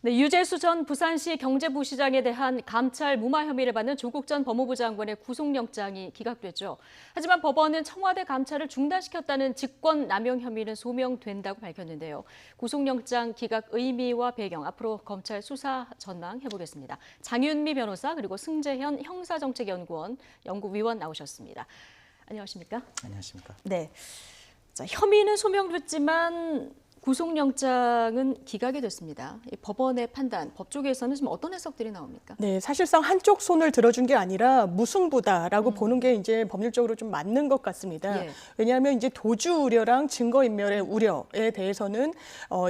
네, 유재수 전 부산시 경제부시장에 대한 감찰 무마 혐의를 받는 조국 전 법무부 장관의 구속영장이 기각됐죠. 하지만 법원은 청와대 감찰을 중단시켰다는 직권남용 혐의는 소명된다고 밝혔는데요. 구속영장 기각 의미와 배경, 앞으로 검찰 수사 전망 해보겠습니다. 장윤미 변호사 그리고 승재현 형사정책연구원 연구위원 나오셨습니다. 안녕하십니까? 안녕하십니까? 네. 자, 혐의는 소명됐지만 구속영장은 기각이 됐습니다. 이 법원의 판단, 법 쪽에서는 지금 어떤 해석들이 나옵니까? 네, 사실상 한쪽 손을 들어준 게 아니라 무승부다라고 보는 게 이제 법률적으로 좀 맞는 것 같습니다. 예. 왜냐하면 이제 도주 우려랑 증거인멸의 우려에 대해서는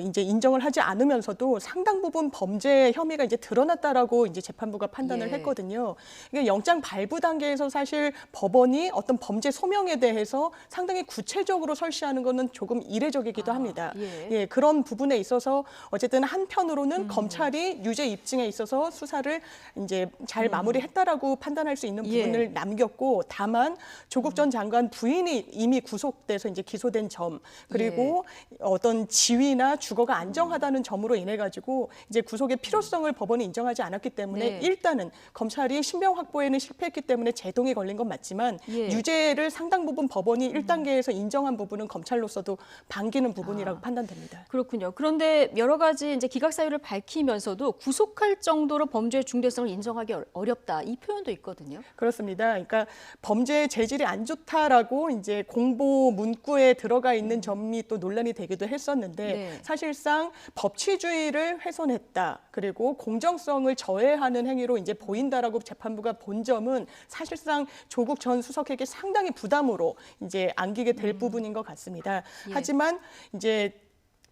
이제 인정을 하지 않으면서도 상당 부분 범죄 혐의가 이제 드러났다라고 이제 재판부가 판단을 예. 했거든요. 이게 영장 발부 단계에서 사실 법원이 어떤 범죄 소명에 대해서 상당히 구체적으로 설시하는 것은 조금 이례적이기도 합니다. 예, 그런 부분에 있어서 어쨌든 한편으로는 검찰이 유죄 입증에 있어서 수사를 이제 잘 마무리했다라고 판단할 수 있는 부분을 남겼고, 다만 조국 전 장관 부인이 이미 구속돼서 이제 기소된 점, 그리고 어떤 지위나 주거가 안정하다는 점으로 인해 가지고 이제 구속의 필요성을 법원이 인정하지 않았기 때문에 일단은 검찰이 신병 확보에는 실패했기 때문에 제동이 걸린 건 맞지만 유죄를 상당 부분 법원이 1단계에서 인정한 부분은 검찰로서도 반기는 부분이라고 판단됩니다. 그렇군요. 그런데 여러 가지 이제 기각 사유를 밝히면서도 구속할 정도로 범죄의 중대성을 인정하기 어렵다. 이 표현도 있거든요. 그렇습니다. 그러니까 범죄의 재질이 안 좋다라고 이제 공보 문구에 들어가 있는 점이 또 논란이 되기도 했었는데 사실상 법치주의를 훼손했다. 그리고 공정성을 저해하는 행위로 이제 보인다라고 재판부가 본 점은 사실상 조국 전 수석에게 상당히 부담으로 이제 안기게 될 부분인 것 같습니다. 하지만 이제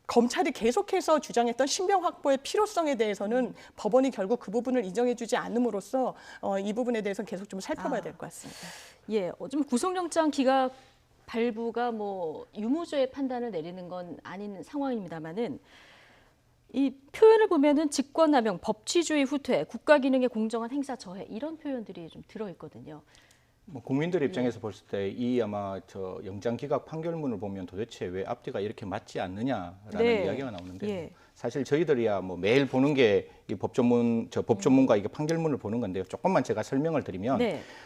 검찰이 계속해서 주장했던 신병 확보의 필요성에 대해서는 법원이 결국 그 부분을 인정해주지 않음으로써 이 부분에 대해서는 계속 좀 살펴봐야 될 것 같습니다. 예, 좀 구속영장 기각 발부가 뭐 유무죄의 판단을 내리는 건 아닌 상황입니다만은 이 표현을 보면은 직권남용, 법치주의 후퇴, 국가기능의 공정한 행사 저해 이런 표현들이 좀 들어 있거든요. 뭐 국민들 입장에서 봤을 때 이 아마 저 영장 기각 판결문을 보면 도대체 왜 앞뒤가 이렇게 맞지 않느냐라는 이야기가 나오는데 사실 저희들이야 뭐 매일 보는 게 이 법 전문가 이게 판결문을 보는 건데요. 조금만 제가 설명을 드리면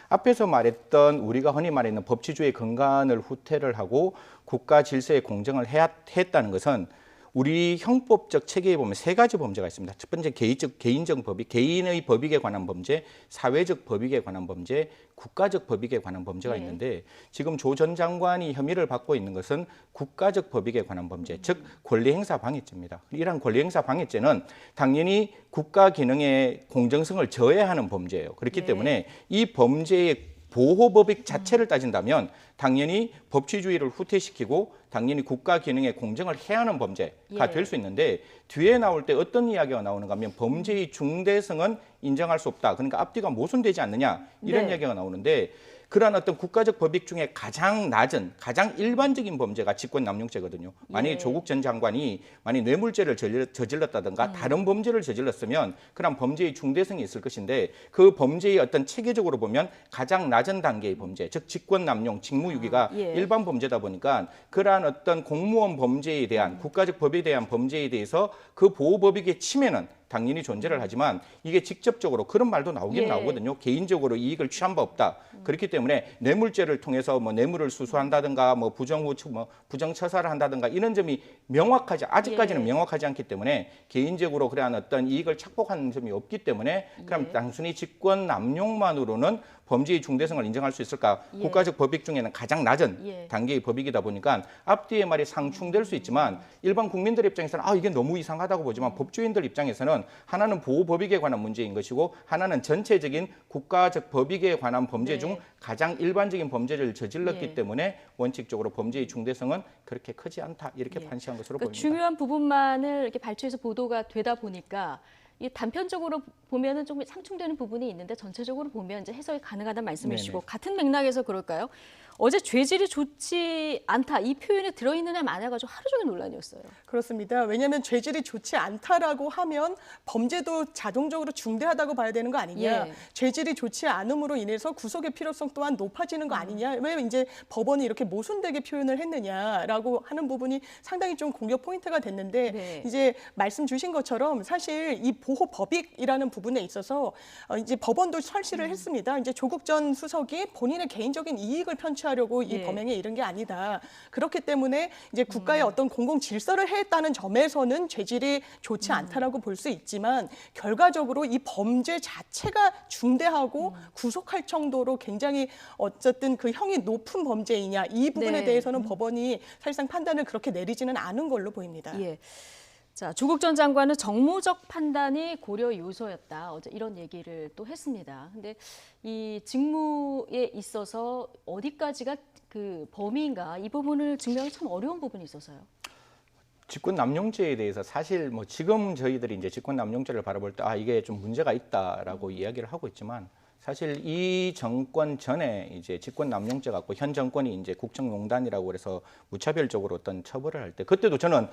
앞에서 말했던 우리가 흔히 말하는 법치주의 근간을 후퇴를 하고 국가 질서의 공정을 했다는 것은 우리 형법적 체계에 보면 세 가지 범죄가 있습니다. 첫 번째 개인적 법익, 개인의 법익에 관한 범죄, 사회적 법익에 관한 범죄, 국가적 법익에 관한 범죄가 있는데 지금 조 전 장관이 혐의를 받고 있는 것은 국가적 법익에 관한 범죄, 즉 권리행사 방해죄입니다. 이러한 권리행사 방해죄는 당연히 국가 기능의 공정성을 저해하는 범죄예요. 그렇기 때문에 이 범죄의 보호법익 자체를 따진다면 당연히 법치주의를 후퇴시키고 당연히 국가 기능의 공정을 해하는 범죄가 될 수 있는데 뒤에 나올 때 어떤 이야기가 나오는가 하면 범죄의 중대성은 인정할 수 없다. 그러니까 앞뒤가 모순되지 않느냐 이런 이야기가 나오는데 그러한 어떤 국가적 법익 중에 가장 낮은, 가장 일반적인 범죄가 직권남용죄거든요. 만약에 조국 전 장관이 만약 뇌물죄를 저질렀다든가 다른 범죄를 저질렀으면 그런 범죄의 중대성이 있을 것인데 그 범죄의 어떤 체계적으로 보면 가장 낮은 단계의 범죄, 즉 직권남용, 직무유기가 일반 범죄다 보니까 그러한 어떤 공무원 범죄에 대한 국가적 법에 대한 범죄에 대해서 그 보호법익의 침해는 당연히 존재를 하지만 이게 직접적으로 그런 말도 나오긴 나오거든요. 개인적으로 이익을 취한 바 없다. 그렇기 때문에 뇌물죄를 통해서 뭐 뇌물을 수수한다든가 뭐 부정처사를 한다든가 이런 점이 아직까지는 명확하지 않기 때문에 개인적으로 그러한 어떤 이익을 착복하는 점이 없기 때문에 그럼 단순히 직권 남용만으로는 범죄의 중대성을 인정할 수 있을까? 국가적 법익 중에는 가장 낮은 단계의 법익이다 보니까 앞뒤의 말이 상충될 수 있지만 일반 국민들 입장에서는 이게 너무 이상하다고 보지만 법조인들 입장에서는 하나는 보호법익에 관한 문제인 것이고 하나는 전체적인 국가적 법익에 관한 범죄 중 가장 일반적인 범죄를 저질렀기 때문에 원칙적으로 범죄의 중대성은 그렇게 크지 않다 이렇게 판시한 것으로 보입니다. 중요한 부분만을 이렇게 발췌해서 보도가 되다 보니까 이 단편적으로 보면은 좀 상충되는 부분이 있는데 전체적으로 보면 이제 해석이 가능하다는 말씀이시고 같은 맥락에서 그럴까요? 어제 죄질이 좋지 않다 이 표현이 들어있느냐 마냐가지고 하루 종일 논란이었어요. 그렇습니다. 왜냐하면 죄질이 좋지 않다라고 하면 범죄도 자동적으로 중대하다고 봐야 되는 거 아니냐. 예. 죄질이 좋지 않음으로 인해서 구속의 필요성 또한 높아지는 거 아니냐. 왜 이제 법원이 이렇게 모순되게 표현을 했느냐라고 하는 부분이 상당히 좀 공격 포인트가 됐는데 네. 이제 말씀 주신 것처럼 사실 이 보호법익이라는 부분에 있어서 이제 법원도 설치를 했습니다. 이제 조국 전 수석이 본인의 개인적인 이익을 편취하려고 이 예. 범행에 이른 게 아니다. 그렇기 때문에 이제 국가의 어떤 공공 질서를 해했다는 점에서는 죄질이 좋지 않다라고 볼 수 있지만 결과적으로 이 범죄 자체가 중대하고 구속할 정도로 굉장히 어쨌든 그 형이 높은 범죄이냐 이 부분에 네. 대해서는 법원이 사실상 판단을 그렇게 내리지는 않은 걸로 보입니다. 예. 자, 조국 전 장관은 정무적 판단이 고려 요소였다. 어제 이런 얘기를 또 했습니다. 근데 이 직무에 있어서 어디까지가 그 범위인가 이 부분을 증명이 참 어려운 부분이 있어서요. 직권남용죄에 대해서 사실 뭐 지금 저희들이 이제 직권남용죄를 바라볼 때 이게 좀 문제가 있다라고 이야기를 하고 있지만 사실 이 정권 전에 이제 직권남용죄 갖고 현 정권이 이제 국정농단이라고 그래서 무차별적으로 어떤 처벌을 할 때 그때도 저는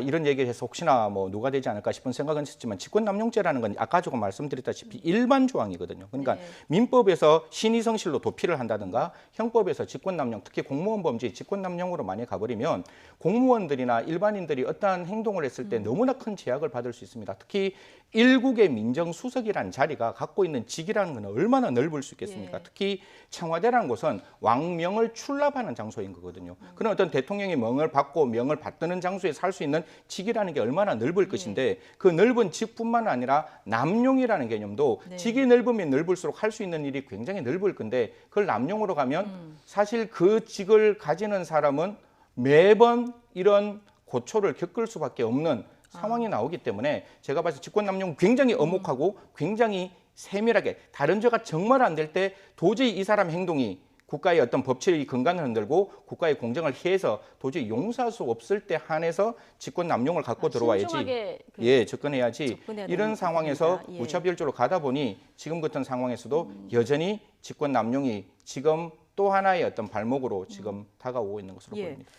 이런 얘기를 해서 혹시나 뭐 누가 되지 않을까 싶은 생각은 했지만 직권남용죄라는 건 아까 조금 말씀드렸다시피 일반 조항이거든요. 그러니까 네. 민법에서 신의성실로 도피를 한다든가 형법에서 직권남용 특히 공무원 범죄 직권남용으로 많이 가버리면 공무원들이나 일반인들이 어떠한 행동을 했을 때 너무나 큰 제약을 받을 수 있습니다. 특히 일국의 민정수석이라는 자리가 갖고 있는 직이라는 건 얼마나 넓을 수 있겠습니까? 예. 특히 청와대라는 곳은 왕명을 출납하는 장소인 거거든요. 그런 어떤 대통령이 명을 받고 명을 받드는 장소에 살 수 있는 직이라는 게 얼마나 넓을 것인데 그 넓은 직뿐만 아니라 남용이라는 개념도 네. 직이 넓으면 넓을수록 할 수 있는 일이 굉장히 넓을 건데 그걸 남용으로 가면 사실 그 직을 가지는 사람은 매번 이런 고초를 겪을 수밖에 없는 상황이 나오기 때문에 제가 봐서 직권남용 굉장히 엄혹하고 굉장히 세밀하게 다른 죄가 정말 안 될 때 도저히 이 사람 행동이 국가의 어떤 법치의 근간을 흔들고 국가의 공정을 해해서 도저히 용서할 수 없을 때 한해서 직권남용을 갖고 들어와야지. 신중하게 접근해야지. 접근해야 이런 되는 상황에서 부분입니다. 예. 무차별적으로 가다 보니 지금 같은 상황에서도 여전히 직권남용이 지금 또 하나의 어떤 발목으로 지금 다가오고 있는 것으로 예. 보입니다.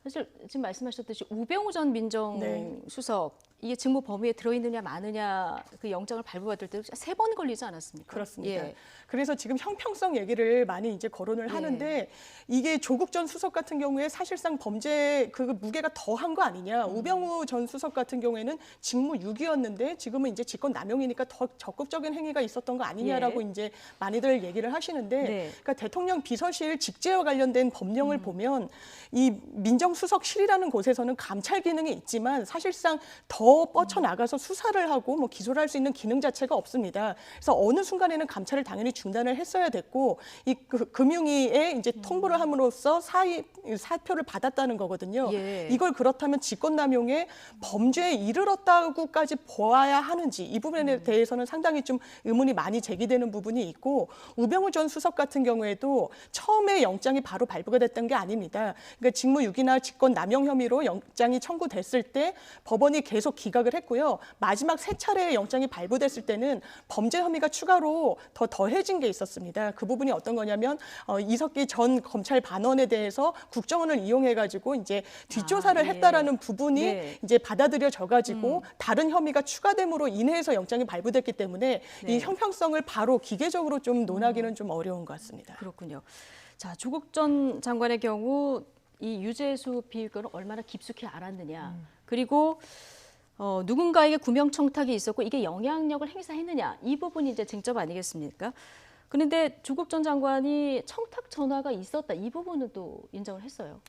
사실 지금 말씀하셨듯이 우병우 전 민정수석 이게 직무 범위에 들어있느냐 마느냐 그 영장을 발부받을 때 3번 걸리지 않았습니까? 그렇습니다. 예. 그래서 지금 형평성 얘기를 많이 이제 거론을 예. 하는데 이게 조국 전 수석 같은 경우에 사실상 범죄 그 무게가 더한 거 아니냐. 우병우 전 수석 같은 경우에는 직무 유기였는데 지금은 이제 직권 남용이니까 더 적극적인 행위가 있었던 거 아니냐라고 이제 많이들 얘기를 하시는데 네. 그러니까 대통령 비서실 직제와 관련된 법령을 보면 이 민정수석실이라는 곳에서는 감찰 기능이 있지만 사실상 더 뻗쳐나가서 수사를 하고 뭐 기소를 할 수 있는 기능 자체가 없습니다. 그래서 어느 순간에는 감찰을 당연히 중단을 했어야 됐고 이 금융위에 이제 통보를 함으로써 사표를 받았다는 거거든요. 예. 이걸 그렇다면 직권남용에 범죄에 이르렀다고까지 보아야 하는지 이 부분에 대해서는 상당히 좀 의문이 많이 제기되는 부분이 있고 우병우 전 수석 같은 경우에도 처음에 영장이 바로 발부가 됐던 게 아닙니다. 그러니까 직무유기나 직권남용 혐의로 영장이 청구됐을 때 법원이 계속 기각을 했고요. 마지막 3차례의 영장이 발부됐을 때는 범죄 혐의가 추가로 더 더해진 게 있었습니다. 그 부분이 어떤 거냐면 이석기 전 검찰 반원에 대해서 국정원을 이용해가지고 이제 뒷조사를 예. 했다라는 부분이 네. 이제 받아들여져가지고 다른 혐의가 추가됨으로 인해서 영장이 발부됐기 때문에 네. 이 형평성을 바로 기계적으로 좀 논하기는 좀 어려운 것 같습니다. 그렇군요. 자, 조국 전 장관의 경우 이 유재수 비위권을 얼마나 깊숙이 알았느냐. 그리고 누군가에게 구명 청탁이 있었고 이게 영향력을 행사했느냐. 이 부분이 이제 쟁점 아니겠습니까? 그런데 조국 전 장관이 청탁 전화가 있었다. 이 부분은 또 인정을 했어요.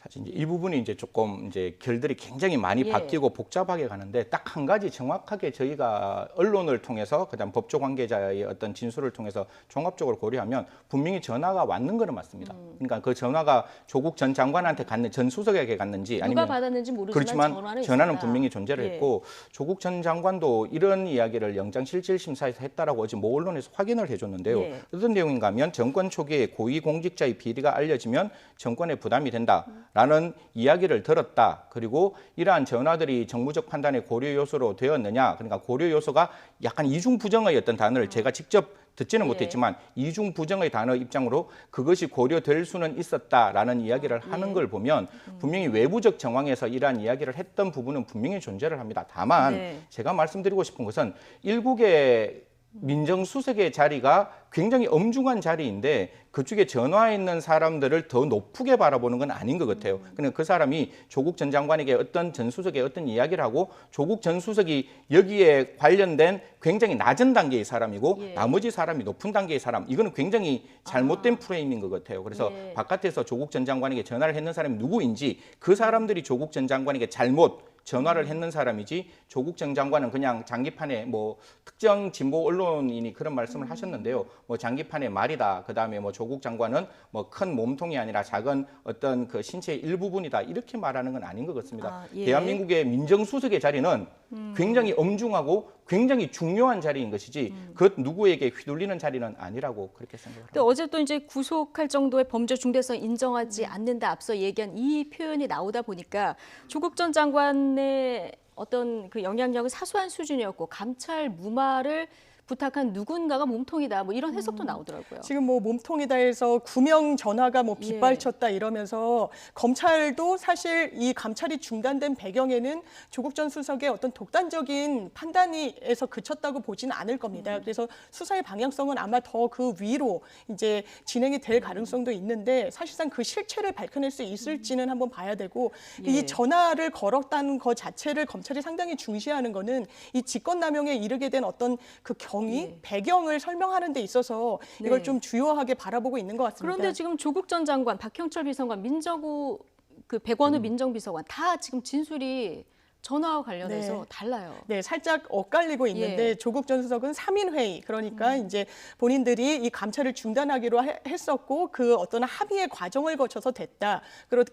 사실 이제 이 부분이 이제 조금 이제 결들이 굉장히 많이 예. 바뀌고 복잡하게 가는데 딱 한 가지 정확하게 저희가 언론을 통해서 그다음 법조 관계자의 어떤 진술을 통해서 종합적으로 고려하면 분명히 전화가 왔는 거는 맞습니다. 그러니까 그 전화가 조국 전 장관한테 갔는 전 수석에게 갔는지 누가 아니면 받았는지 모르지만 그렇지만 전화는 있었다. 분명히 존재를 예. 했고 조국 전 장관도 이런 이야기를 영장실질심사에서 했다라고 어제 모 언론에서 확인을 해줬는데요. 예. 어떤 내용인가 하면 정권 초기에 고위공직자의 비리가 알려지면 정권에 부담이 된다. 라는 이야기를 들었다. 그리고 이러한 전화들이 정무적 판단의 고려 요소로 되었느냐. 그러니까 고려 요소가 약간 이중부정의 어떤 단어를 제가 직접 듣지는 못했지만 이중부정의 단어 입장으로 그것이 고려될 수는 있었다라는 이야기를 하는 걸 보면 분명히 외부적 정황에서 이러한 이야기를 했던 부분은 분명히 존재를 합니다. 다만 제가 말씀드리고 싶은 것은 일국의 민정수석의 자리가 굉장히 엄중한 자리인데 그쪽에 전화해 있는 사람들을 더 높게 바라보는 건 아닌 것 같아요. 그러니까 그 사람이 조국 전 장관에게 어떤 전 수석에 어떤 이야기를 하고 조국 전 수석이 여기에 관련된 굉장히 낮은 단계의 사람이고 나머지 사람이 높은 단계의 사람. 이거는 굉장히 잘못된 프레임인 것 같아요. 그래서 바깥에서 조국 전 장관에게 전화를 했는 사람이 누구인지 그 사람들이 조국 전 장관에게 잘못 전화를 했는 사람이지 조국 전 장관은 그냥 장기판에 뭐 특정 진보 언론인이 그런 말씀을 하셨는데요. 뭐 장기판의 말이다. 그다음에 뭐 조국 장관은 뭐 큰 몸통이 아니라 작은 어떤 그 신체의 일부분이다. 이렇게 말하는 건 아닌 것 같습니다. 대한민국의 민정수석의 자리는 굉장히 엄중하고 굉장히 중요한 자리인 것이지 그 누구에게 휘둘리는 자리는 아니라고 그렇게 생각합니다. 어제 또 이제 구속할 정도의 범죄 중대성 인정하지 않는다 앞서 얘기한 이 표현이 나오다 보니까 조국 전 장관의 어떤 그 영향력은 사소한 수준이었고 감찰 무마를 부탁한 누군가가 몸통이다. 뭐 이런 해석도 나오더라고요. 지금 뭐 몸통이다 해서 구명 전화가 뭐 빗발쳤다 이러면서 검찰도 사실 이 감찰이 중단된 배경에는 조국 전 수석의 어떤 독단적인 판단에서 그쳤다고 보지는 않을 겁니다. 그래서 수사의 방향성은 아마 더 그 위로 이제 진행이 될 가능성도 있는데 사실상 그 실체를 밝혀낼 수 있을지는 한번 봐야 되고 이 전화를 걸었다는 것 자체를 검찰이 상당히 중시하는 거는 이 직권남용에 이르게 된 어떤 그 경위, 배경을 설명하는 데 있어서 이걸 좀 주요하게 바라보고 있는 것 같습니다. 그런데 지금 조국 전 장관, 박형철 비서관, 민정우 그 백원우 민정비서관 다 지금 진술이 전화와 관련해서 달라요. 네, 살짝 엇갈리고 있는데 조국 전 수석은 3인 회의, 그러니까 이제 본인들이 이 감찰을 중단하기로 했었고 그 어떤 합의의 과정을 거쳐서 됐다.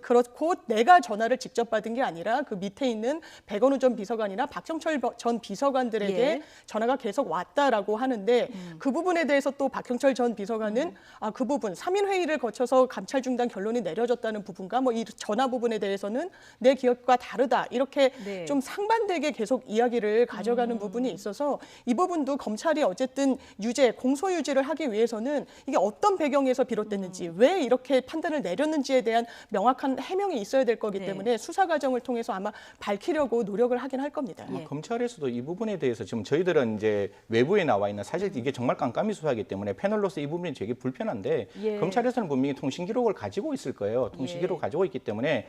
그렇고 내가 전화를 직접 받은 게 아니라 그 밑에 있는 백원우 전 비서관이나 박형철 전 비서관들에게 전화가 계속 왔다라고 하는데 그 부분에 대해서 또 박형철 전 비서관은 그 부분 3인 회의를 거쳐서 감찰 중단 결론이 내려졌다는 부분과 뭐 이 전화 부분에 대해서는 내 기억과 다르다. 이렇게 좀 상반되게 계속 이야기를 가져가는 부분이 있어서 이 부분도 검찰이 어쨌든 공소 유지를 하기 위해서는 이게 어떤 배경에서 비롯됐는지 왜 이렇게 판단을 내렸는지에 대한 명확한 해명이 있어야 될 거기 때문에 수사 과정을 통해서 아마 밝히려고 노력을 하긴 할 겁니다. 검찰에서도 이 부분에 대해서 지금 저희들은 이제 외부에 나와 있는 사실 이게 정말 깜깜이 수사이기 때문에 패널로서 이 부분이 되게 불편한데 검찰에서는 분명히 통신 기록을 가지고 있을 거예요. 통신 기록을 가지고 있기 때문에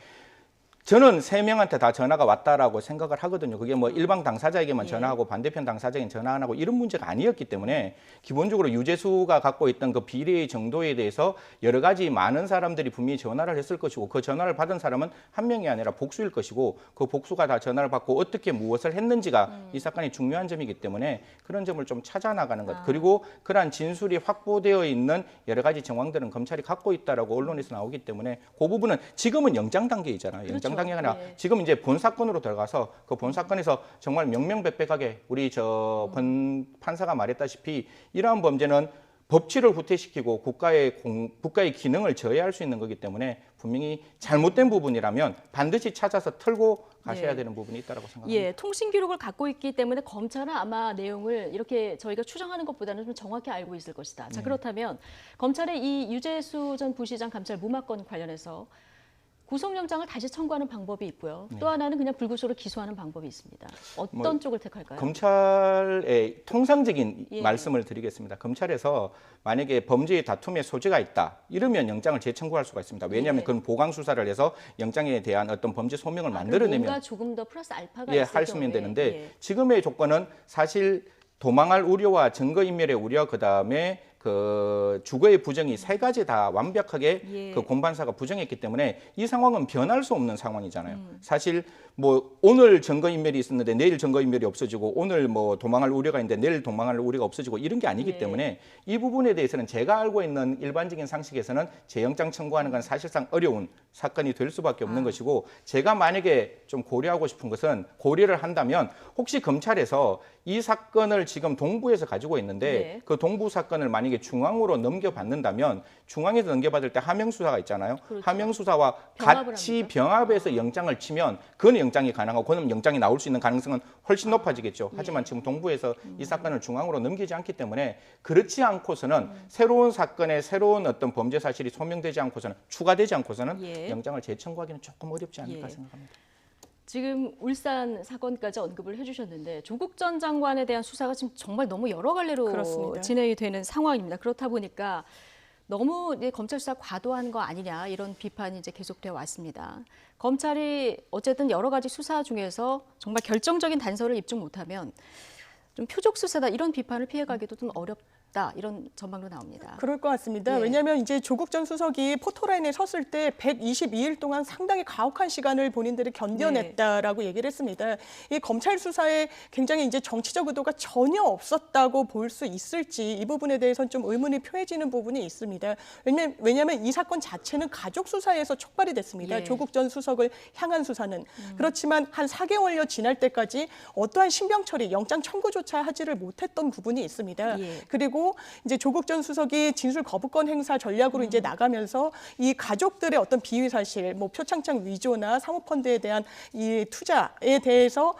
저는 3명한테 다 전화가 왔다라고 생각을 하거든요. 그게 뭐 일방 당사자에게만 전화하고 반대편 당사자에게는 전화 안 하고 이런 문제가 아니었기 때문에 기본적으로 유재수가 갖고 있던 그 비리의 정도에 대해서 여러 가지 많은 사람들이 분명히 전화를 했을 것이고 그 전화를 받은 사람은 한 명이 아니라 복수일 것이고 그 복수가 다 전화를 받고 어떻게 무엇을 했는지가 이 사건이 중요한 점이기 때문에 그런 점을 좀 찾아나가는 것. 그리고 그러한 진술이 확보되어 있는 여러 가지 정황들은 검찰이 갖고 있다라고 언론에서 나오기 때문에 그 부분은 지금은 영장 단계이잖아요. 영장 단계가 아니라 지금 이제 본 사건으로 들어가서 그 본 사건에서 정말 명명백백하게 우리 본 판사가 말했다시피 이러한 범죄는 법치를 후퇴시키고 국가의 기능을 저해할 수 있는 거기 때문에 분명히 잘못된 부분이라면 반드시 찾아서 털고 가셔야 되는 부분이 있다고 생각합니다. 통신 기록을 갖고 있기 때문에 검찰은 아마 내용을 이렇게 저희가 추정하는 것보다는 좀 정확히 알고 있을 것이다. 자, 그렇다면 검찰의 이 유재수 전 부시장 감찰 무마건 관련해서 구속영장을 다시 청구하는 방법이 있고요. 또 하나는 그냥 불구속으로 기소하는 방법이 있습니다. 어떤 쪽을 택할까요? 검찰의 통상적인 말씀을 드리겠습니다. 검찰에서 만약에 범죄의 다툼의 소지가 있다. 이러면 영장을 재청구할 수가 있습니다. 왜냐하면 그건 보강 수사를 해서 영장에 대한 어떤 범죄 소명을 만들어내면 뭔가 조금 더 플러스 알파가 할 수면 되는데 지금의 조건은 사실 도망할 우려와 증거인멸의 우려 그다음에 그 주거의 부정이 3가지 다 완벽하게 그 공판사가 부정했기 때문에 이 상황은 변할 수 없는 상황이잖아요. 사실 뭐 오늘 증거인멸이 있었는데 내일 증거인멸이 없어지고 오늘 뭐 도망할 우려가 있는데 내일 도망할 우려가 없어지고 이런 게 아니기 때문에 이 부분에 대해서는 제가 알고 있는 일반적인 상식에서는 재영장 청구하는 건 사실상 어려운 사건이 될 수밖에 없는 것이고 제가 만약에 좀 고려하고 싶은 것은 고려를 한다면 혹시 검찰에서 이 사건을 지금 동부에서 가지고 있는데 그 동부 사건을 만약에 만약에 중앙으로 넘겨받는다면 중앙에서 넘겨받을 때 하명 수사가 있잖아요. 그렇죠. 하명 수사와 병합을 같이 합니까? 병합해서 영장을 치면 그건 영장이 가능하고 그는 영장이 나올 수 있는 가능성은 훨씬 높아지겠죠. 하지만 지금 동부에서 이 사건을 중앙으로 넘기지 않기 때문에 그렇지 않고서는 새로운 사건에 새로운 어떤 범죄 사실이 소명되지 않고서는 추가되지 않고서는 영장을 재청구하기는 조금 어렵지 않을까 생각합니다. 지금 울산 사건까지 언급을 해주셨는데 조국 전 장관에 대한 수사가 지금 정말 너무 여러 갈래로 그렇습니다. 진행이 되는 상황입니다. 그렇다 보니까 너무 이제 검찰 수사 과도한 거 아니냐 이런 비판이 이제 계속되어 왔습니다. 검찰이 어쨌든 여러 가지 수사 중에서 정말 결정적인 단서를 입증 못하면 좀 표적 수사다 이런 비판을 피해가기도 좀 어렵다 이런 전망도 나옵니다. 그럴 것 같습니다. 왜냐하면 이제 조국 전 수석이 포토라인에 섰을 때 122일 동안 상당히 가혹한 시간을 본인들이 견뎌냈다라고 얘기를 했습니다. 이 검찰 수사에 굉장히 이제 정치적 의도가 전혀 없었다고 볼 수 있을지 이 부분에 대해서는 좀 의문이 표해지는 부분이 있습니다. 왜냐하면 이 사건 자체는 가족 수사에서 촉발이 됐습니다. 조국 전 수석을 향한 수사는. 그렇지만 한 4개월여 지날 때까지 어떠한 신병 처리, 영장 청구조차 하지를 못했던 부분이 있습니다. 그리고 이제 조국 전 수석이 진술 거부권 행사 전략으로 이제 나가면서 이 가족들의 어떤 비위 사실, 뭐 표창장 위조나 사모펀드에 대한 이 투자에 대해서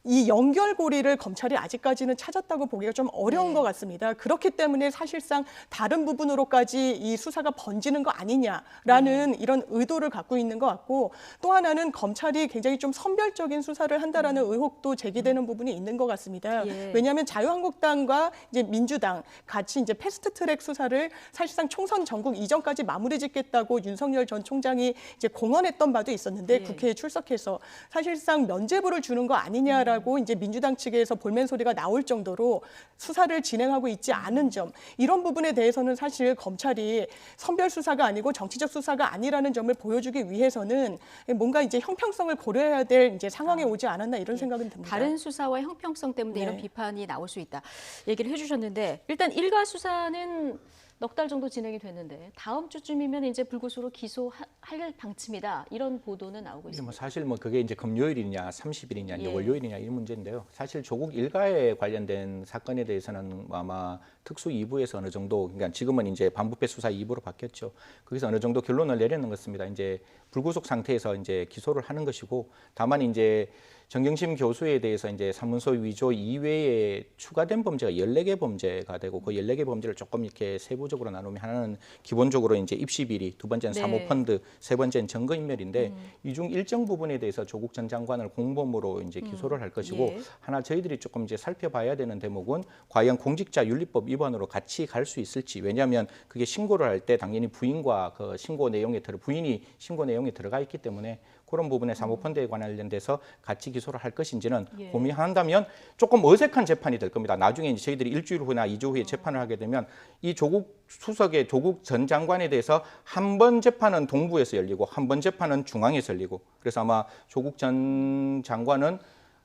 이 연결고리를 검찰이 아직까지는 찾았다고 보기가 좀 어려운 것 같습니다. 그렇기 때문에 사실상 다른 부분으로까지 이 수사가 번지는 거 아니냐라는 이런 의도를 갖고 있는 것 같고 또 하나는 검찰이 굉장히 좀 선별적인 수사를 한다라는 의혹도 제기되는 부분이 있는 것 같습니다. 왜냐하면 자유한국당과 이제 민주당 같이 이제 패스트트랙 수사를 사실상 총선 전국 이전까지 마무리 짓겠다고 윤석열 전 총장이 이제 공언했던 바도 있었는데 국회에 출석해서 사실상 면죄부를 주는 거 아니냐라고 이제 민주당 측에서 볼멘 소리가 나올 정도로 수사를 진행하고 있지 않은 점 이런 부분에 대해서는 사실 검찰이 선별 수사가 아니고 정치적 수사가 아니라는 점을 보여주기 위해서는 뭔가 이제 형평성을 고려해야 될 이제 상황에 오지 않았나 이런 생각은 듭니다. 다른 수사와 형평성 때문에 이런 비판이 나올 수 있다 얘기를 해주셨는데 일단 일가 수사는 넉 달 정도 진행이 됐는데 다음 주쯤이면 이제 불구속으로 기소할 방침이다 이런 보도는 나오고 있습니다. 뭐 사실 뭐 그게 이제 금요일이냐 30일이냐 이제 월요일이냐 이런 문제인데요. 사실 조국 일가에 관련된 사건에 대해서는 아마 특수 2부에서 어느 정도 그러니까 지금은 이제 반부패 수사 2부로 바뀌었죠. 거기서 어느 정도 결론을 내려는 것입니다. 이제 불구속 상태에서 이제 기소를 하는 것이고 다만 이제 정경심 교수에 대해서 이제 사문서 위조 이외에 추가된 범죄가 14개 범죄가 되고 그 14개 범죄를 조금 이렇게 세부적으로 나누면 하나는 기본적으로 이제 입시 비리, 두 번째는 사모펀드, 세 번째는 증거인멸인데 이 중 일정 부분에 대해서 조국 전 장관을 공범으로 이제 기소를 할 것이고 하나 저희들이 조금 이제 살펴봐야 되는 대목은 과연 공직자윤리법 위반으로 같이 갈 수 있을지 왜냐하면 그게 신고를 할 때 당연히 부인과 그 신고 내용에 부인이 신고 내용에 들어가 있기 때문에 그런 부분에 사모펀드에 관련돼서 같이 기소를 할 것인지는 고민한다면 조금 어색한 재판이 될 겁니다. 나중에 이제 저희들이 일주일 후나 2주 후에 재판을 하게 되면 이 조국 수석의 조국 전 장관에 대해서 한 번 재판은 동부에서 열리고 한 번 재판은 중앙에서 열리고 그래서 아마 조국 전 장관은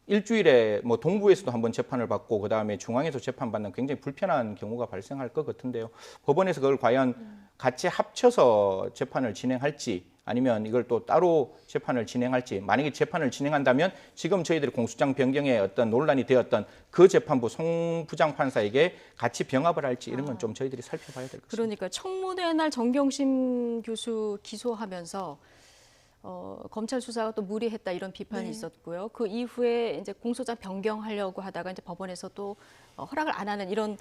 일주일에 뭐 동부에서도 한번 재판을 받고 그다음에 중앙에서 재판받는 굉장히 불편한 경우가 발생할 것 같은데요. 법원에서 그걸 과연 같이 합쳐서 재판을 진행할지 아니면 이걸 또 따로 재판을 진행할지 만약에 재판을 진행한다면 지금 저희들이 공소장 변경에 어떤 논란이 되었던 그 재판부 송 부장판사에게 같이 병합을 할지 이런 건 좀 저희들이 살펴봐야 될 것 같습니다. 그러니까 청문회 날 정경심 교수 기소하면서 검찰 수사가 또 무리했다 이런 비판이 있었고요. 그 이후에 이제 공소장 변경하려고 하다가 이제 법원에서 또 허락을 안 하는 이런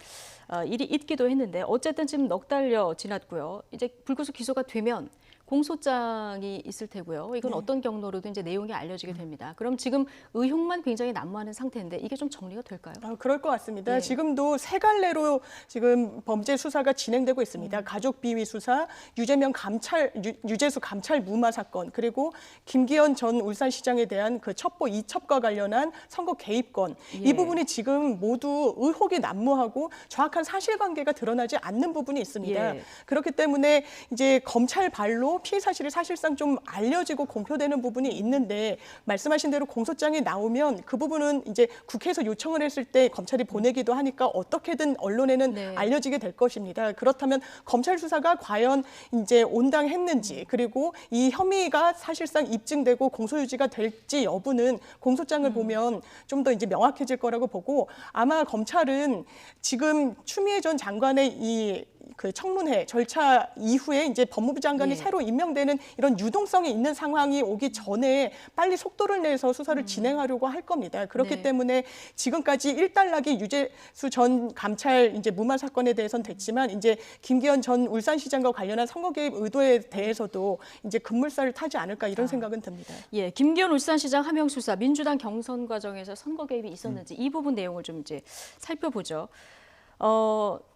일이 있기도 했는데 어쨌든 지금 넉 달여 지났고요. 이제 불구속 기소가 되면 공소장이 있을 테고요. 이건 어떤 경로로든 이제 내용이 알려지게 됩니다. 그럼 지금 의혹만 굉장히 난무하는 상태인데 이게 좀 정리가 될까요? 그럴 것 같습니다. 지금도 세 갈래로 지금 범죄 수사가 진행되고 있습니다. 가족 비위 수사, 유재수 감찰 무마 사건, 그리고 김기현 전 울산시장에 대한 그 첩보 이첩과 관련한 선거 개입건. 이 부분이 지금 모두 의혹이 난무하고 정확한 사실관계가 드러나지 않는 부분이 있습니다. 그렇기 때문에 이제 검찰 발로 피해 사실이 사실상 좀 알려지고 공표되는 부분이 있는데 말씀하신 대로 공소장이 나오면 그 부분은 이제 국회에서 요청을 했을 때 검찰이 보내기도 하니까 어떻게든 언론에는 알려지게 될 것입니다. 그렇다면 검찰 수사가 과연 이제 온당했는지 그리고 이 혐의가 사실상 입증되고 공소유지가 될지 여부는 공소장을 보면 좀 더 이제 명확해질 거라고 보고 아마 검찰은 지금 추미애 전 장관의 이 그 청문회 절차 이후에 이제 법무부 장관이 새로 임명되는 이런 유동성이 있는 상황이 오기 전에 빨리 속도를 내서 수사를 진행하려고 할 겁니다. 그렇기 때문에 지금까지 일단락이 유재수 전 감찰 이제 무마 사건에 대해서는 됐지만 이제 김기현 전 울산시장과 관련한 선거 개입 의도에 대해서도 이제 급물살을 타지 않을까 이런 생각은 듭니다. 예, 김기현 울산시장 하명 수사, 민주당 경선 과정에서 선거 개입이 있었는지 이 부분 내용을 좀 이제 살펴보죠.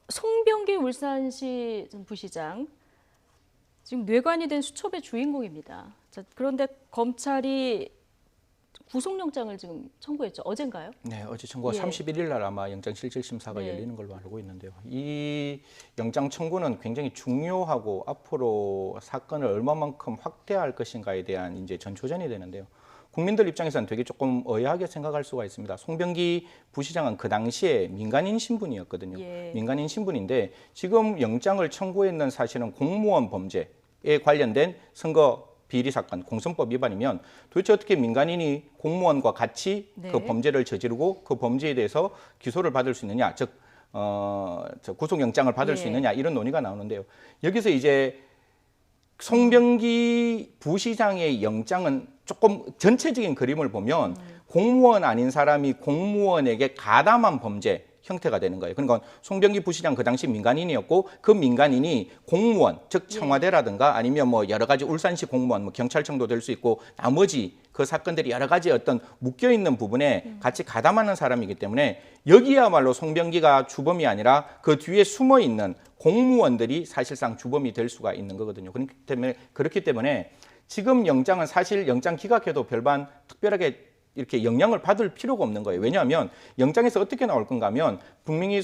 송병기 울산시 부시장 지금 뇌관이 된 수첩의 주인공입니다. 자, 그런데 검찰이 구속영장을 지금 청구했죠. 어젠가요? 네, 어제 청구가 31일 날 아마 영장실질심사가 열리는 걸로 알고 있는데요. 이 영장 청구는 굉장히 중요하고 앞으로 사건을 얼마만큼 확대할 것인가에 대한 이제 전초전이 되는데요. 국민들 입장에서는 되게 조금 의아하게 생각할 수가 있습니다. 송병기 부시장은 그 당시에 민간인 신분이었거든요. 민간인 신분인데 지금 영장을 청구했는 사실은 공무원 범죄에 관련된 선거 비리 사건, 공선법 위반이면 도대체 어떻게 민간인이 공무원과 같이 그 범죄를 저지르고 그 범죄에 대해서 기소를 받을 수 있느냐, 즉 구속영장을 받을 수 있느냐 이런 논의가 나오는데요. 여기서 이제 송병기 부시장의 영장은 조금 전체적인 그림을 보면 공무원 아닌 사람이 공무원에게 가담한 범죄 형태가 되는 거예요. 그러니까 송병기 부시장 그 당시 민간인이었고 그 민간인이 공무원, 즉 청와대라든가 아니면 뭐 여러 가지 울산시 공무원, 뭐 경찰청도 될 수 있고 나머지 그 사건들이 여러 가지 어떤 묶여 있는 부분에 같이 가담하는 사람이기 때문에 여기야말로 송병기가 주범이 아니라 그 뒤에 숨어 있는 공무원들이 사실상 주범이 될 수가 있는 거거든요. 그렇기 때문에 지금 영장은 사실 영장 기각해도 별반 특별하게 이렇게 영향을 받을 필요가 없는 거예요. 왜냐하면 영장에서 어떻게 나올 건가 하면 분명히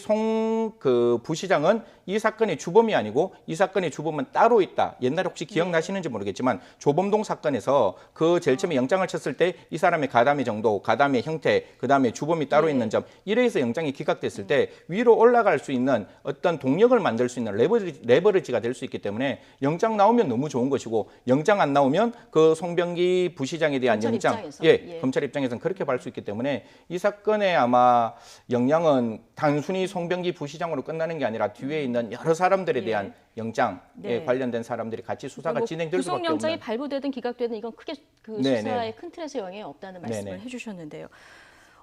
그 부시장은 이 사건의 주범이 아니고 이 사건의 주범은 따로 있다. 옛날에 혹시 기억나시는지 모르겠지만 조범동 사건에서 그 제일 처음에 영장을 쳤을 때 이 사람의 가담의 정도, 가담의 형태, 그다음에 주범이 따로 있는 점 이래서 영장이 기각됐을 때 위로 올라갈 수 있는 어떤 동력을 만들 수 있는 레버리지가 될 수 있기 때문에 영장 나오면 너무 좋은 것이고 영장 안 나오면 그 송병기 부시장에 대한 영장, 검찰 입장에서는 그렇게 볼 수 있기 때문에 이 사건의 아마 영향은 단순히 송병기 부시장으로 끝나는 게 아니라 뒤에 있는 여러 사람들에 대한 영장에 관련된 사람들이 같이 수사가 진행될 수밖에 없는. 구속영장이 발부되든 기각되든 이건 크게 그 수사의 큰 틀에서 영향이 없다는 말씀을 해주셨는데요.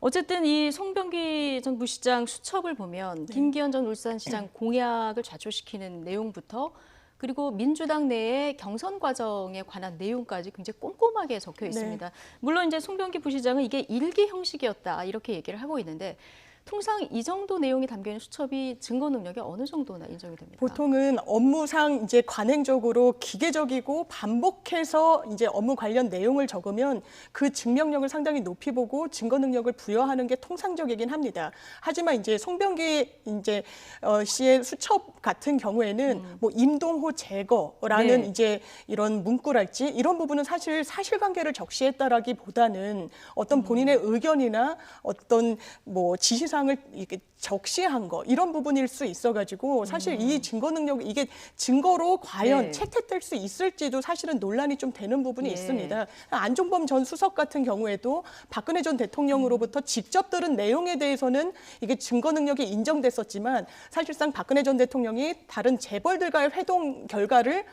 어쨌든 이 송병기 전 부시장 수첩을 보면 김기현 전 울산시장 공약을 좌초시키는 내용부터 그리고 민주당 내의 경선 과정에 관한 내용까지 굉장히 꼼꼼하게 적혀 있습니다. 물론 이제 송병기 부시장은 이게 일기 형식이었다 이렇게 얘기를 하고 있는데 통상 이 정도 내용이 담겨 있는 수첩이 증거 능력이 어느 정도나 인정이 됩니까? 보통은 업무상 이제 관행적으로 기계적이고 반복해서 이제 업무 관련 내용을 적으면 그 증명력을 상당히 높이 보고 증거 능력을 부여하는 게 통상적이긴 합니다. 하지만 이제 송병기 이제 씨의 수첩 같은 경우에는 뭐 임동호 제거라는 이제 이런 문구랄지 이런 부분은 사실 사실관계를 적시했다라기보다는 어떤 본인의 의견이나 어떤 뭐 지시사항을 이렇게 적시한 거 이런 부분일 수 있어가지고 사실 이 증거 능력 이게 증거로 과연 채택될 수 있을지도 사실은 논란이 좀 되는 부분이 있습니다. 안종범 전 수석 같은 경우에도 박근혜 전 대통령으로부터 직접 들은 내용에 대해서는 이게 증거 능력이 인정됐었지만 사실상 박근혜 전 대통령이 다른 재벌들과의 회동 결과를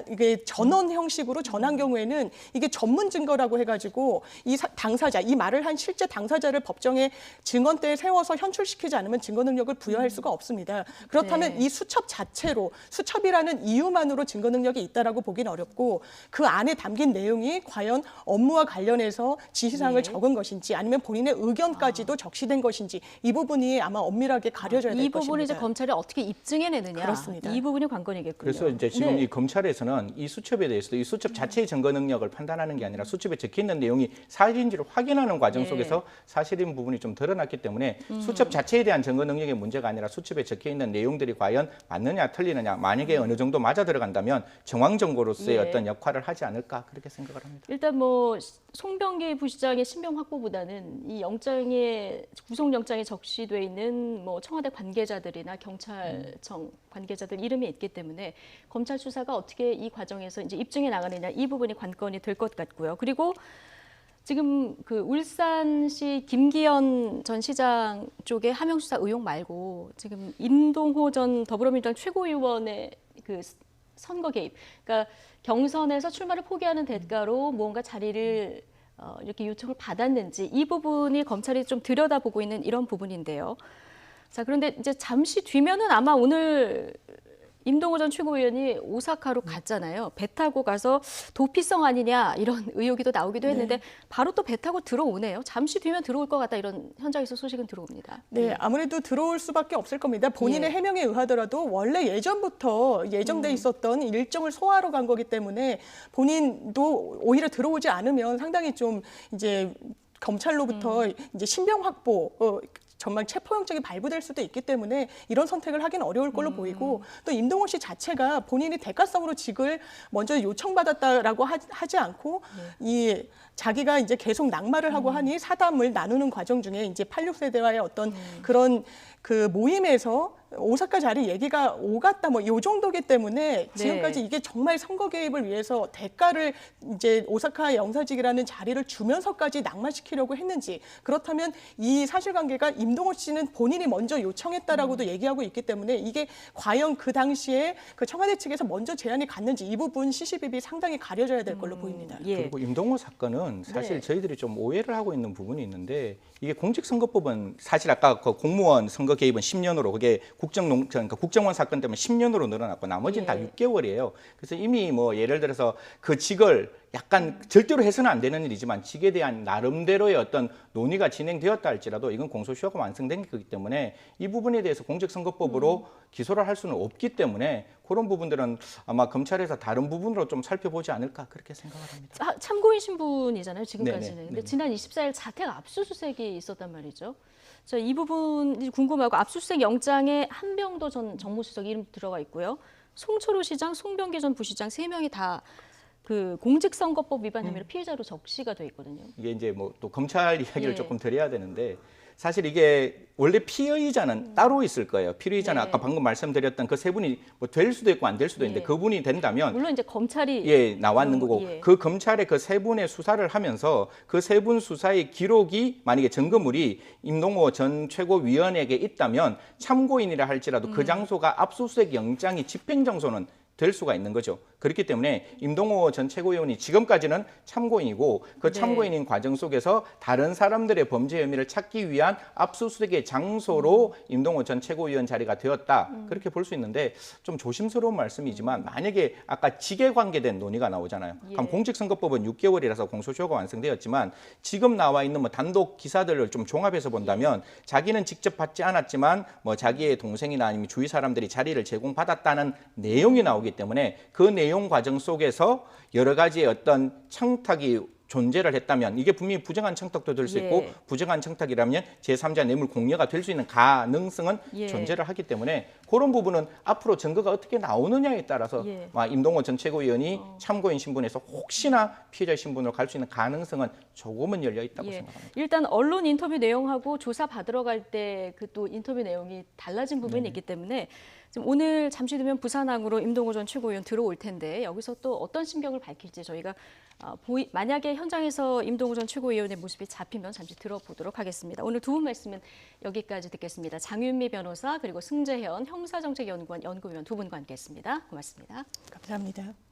이게 전원 형식으로 전한 경우에는 이게 전문 증거라고 해가지고 이 당사자 이 말을 한 실제 당사자를 법정에 증언대에 세워서 현출시키지 않으면 증거 능력을 부여할 수가 없습니다. 그렇다면 이 수첩 자체로 수첩이라는 이유만으로 증거 능력이 있다라고 보기는 어렵고 그 안에 담긴 내용이 과연 업무와 관련해서 지시사항을 적은 것인지 아니면 본인의 의견까지도 적시된 것인지 이 부분이 아마 엄밀하게 가려져야 될 이 것입니다. 부분을 이제 검찰이 어떻게 입증해내느냐 그렇습니다. 이 부분이 관건이겠군요. 그래서 이제 지금 이 검찰에서는 이 수첩에 대해서도 이 수첩 자체의 증거 능력을 판단하는 게 아니라 수첩에 적혀 있는 내용이 사실인지를 확인하는 과정 속에서 사실인 부분이 좀 드러났기 때문에 수첩 자체에 대한 증거 능력의 문제가 아니라 수첩에 적혀 있는 내용들이 과연 맞느냐 틀리느냐 만약에 어느 정도 맞아 들어간다면 정황 정보로서의 어떤 역할을 하지 않을까 그렇게 생각을 합니다. 일단 뭐 송병기 부시장의 신병 확보보다는 이 영장에 구속영장에 적시돼 있는 뭐 청와대 관계자들이나 경찰청 관계자들 이름이 있기 때문에 검찰 수사가 어떻게 이 과정에서 이제 입증해 나가느냐 이 부분이 관건이 될 것 같고요. 그리고 지금 그 울산시 김기현 전 시장 쪽의 하명수사 의혹 말고 지금 임동호 전 더불어민주당 최고위원의 그 선거 개입, 그러니까 경선에서 출마를 포기하는 대가로 무언가 자리를 이렇게 요청을 받았는지 이 부분이 검찰이 좀 들여다보고 있는 이런 부분인데요. 자, 그런데 이제 잠시 뒤면은 아마 오늘 임동호 전 최고위원이 오사카로 갔잖아요. 배 타고 가서 도피성 아니냐 이런 의혹이 또 나오기도 했는데 네. 바로 또 배 타고 들어오네요. 잠시 뒤면 들어올 것 같다 이런 현장에서 소식은 들어옵니다. 네, 아무래도 들어올 수밖에 없을 겁니다. 본인의 해명에 의하더라도 원래 예전부터 예정돼 있었던 일정을 소화하러 간 거기 때문에 본인도 오히려 들어오지 않으면 상당히 좀 이제 검찰로부터 이제 신병 확보 정말 체포영장이 발부될 수도 있기 때문에 이런 선택을 하긴 어려울 걸로 보이고 또 임동호 씨 자체가 본인이 대가성으로 직을 먼저 요청받았다라고 하지 않고 이 자기가 이제 계속 낙마를 하고 하니 사담을 나누는 과정 중에 이제 86세대와의 어떤 그런 그 모임에서 오사카 자리 얘기가 오갔다 뭐 요 정도기 때문에 지금까지 이게 정말 선거 개입을 위해서 대가를 이제 오사카 영사직이라는 자리를 주면서까지 낙마시키려고 했는지 그렇다면 이 사실관계가 임동호 씨는 본인이 먼저 요청했다라고도 얘기하고 있기 때문에 이게 과연 그 당시에 그 청와대 측에서 먼저 제안이 갔는지 이 부분 시시비비 상당히 가려져야 될 걸로 보입니다. 그리고 임동호 사건은 사실 저희들이 좀 오해를 하고 있는 부분이 있는데 이게 공직선거법은 사실 아까 그 공무원 선거 개입은 10년으로 그게 그러니까 국정원 사건 때문에 10년으로 늘어났고 나머지는 다 6개월이에요. 그래서 이미 뭐 예를 들어서 그 직을 약간 절대로 해서는 안 되는 일이지만 직에 대한 나름대로의 어떤 논의가 진행되었다 할지라도 이건 공소시효가 완성된 거기 때문에 이 부분에 대해서 공직선거법으로 기소를 할 수는 없기 때문에 그런 부분들은 아마 검찰에서 다른 부분으로 좀 살펴보지 않을까 그렇게 생각을 합니다. 참고인 신분이잖아요, 지금까지는. 네네. 근데 지난 24일 자택 압수수색이 있었단 말이죠. 자, 이 부분이 궁금하고 압수수색 영장에 한병도 전 정무수석 이름 들어가 있고요. 송철호 시장, 송병기 전 부시장 3명이 다 그 공직선거법 위반 혐의로 피해자로 적시가 돼 있거든요. 이게 이제 뭐 또 검찰 이야기를 조금 드려야 되는데 사실 이게 원래 피의자는 따로 있을 거예요. 피의자는 아까 방금 말씀드렸던 그 세 분이 뭐 될 수도 있고 안 될 수도 있는데 그분이 된다면 물론 이제 검찰이 나왔는 거고 그 검찰의 그 세 분의 수사를 하면서 그 세 분 수사의 기록이 만약에 증거물이 임동호 전 최고위원에게 있다면 참고인이라 할지라도 그 장소가 압수수색 영장이 집행 장소는 될 수가 있는 거죠. 그렇기 때문에 임동호 전 최고위원이 지금까지는 참고인이고 그 참고인인 과정 속에서 다른 사람들의 범죄 혐의를 찾기 위한 압수수색의 장소로 임동호 전 최고위원 자리가 되었다. 그렇게 볼 수 있는데 좀 조심스러운 말씀이지만 만약에 아까 직에 관계된 논의가 나오잖아요. 그럼 공직선거법은 6개월이라서 공소시효가 완성되었지만 지금 나와 있는 뭐 단독 기사들을 좀 종합해서 본다면 자기는 직접 받지 않았지만 뭐 자기의 동생이나 아니면 주위 사람들이 자리를 제공받았다는 내용이 나오기 때문에 그 내용 과정 속에서 여러 가지의 어떤 청탁이 존재를 했다면 이게 분명히 부정한 청탁도 될 수 있고 부정한 청탁이라면 제3자 뇌물 공여가 될 수 있는 가능성은 존재를 하기 때문에 그런 부분은 앞으로 증거가 어떻게 나오느냐에 따라서 임동호 전 최고위원이 참고인 신분에서 혹시나 피해자 신분으로 갈 수 있는 가능성은 조금은 열려 있다고 생각합니다. 일단 언론 인터뷰 내용하고 조사 받으러 갈 때 그 또 인터뷰 내용이 달라진 부분이 있기 때문에 지금 오늘 잠시 뒤면 부산항으로 임동호 전 최고위원 들어올 텐데 여기서 또 어떤 심경을 밝힐지 저희가 만약에 현장에서 임동호 전 최고위원의 모습이 잡히면 잠시 들어보도록 하겠습니다. 오늘 두 분 말씀은 여기까지 듣겠습니다. 장윤미 변호사 그리고 승재현 형사정책연구원 연구위원 두 분과 함께했습니다. 고맙습니다. 감사합니다.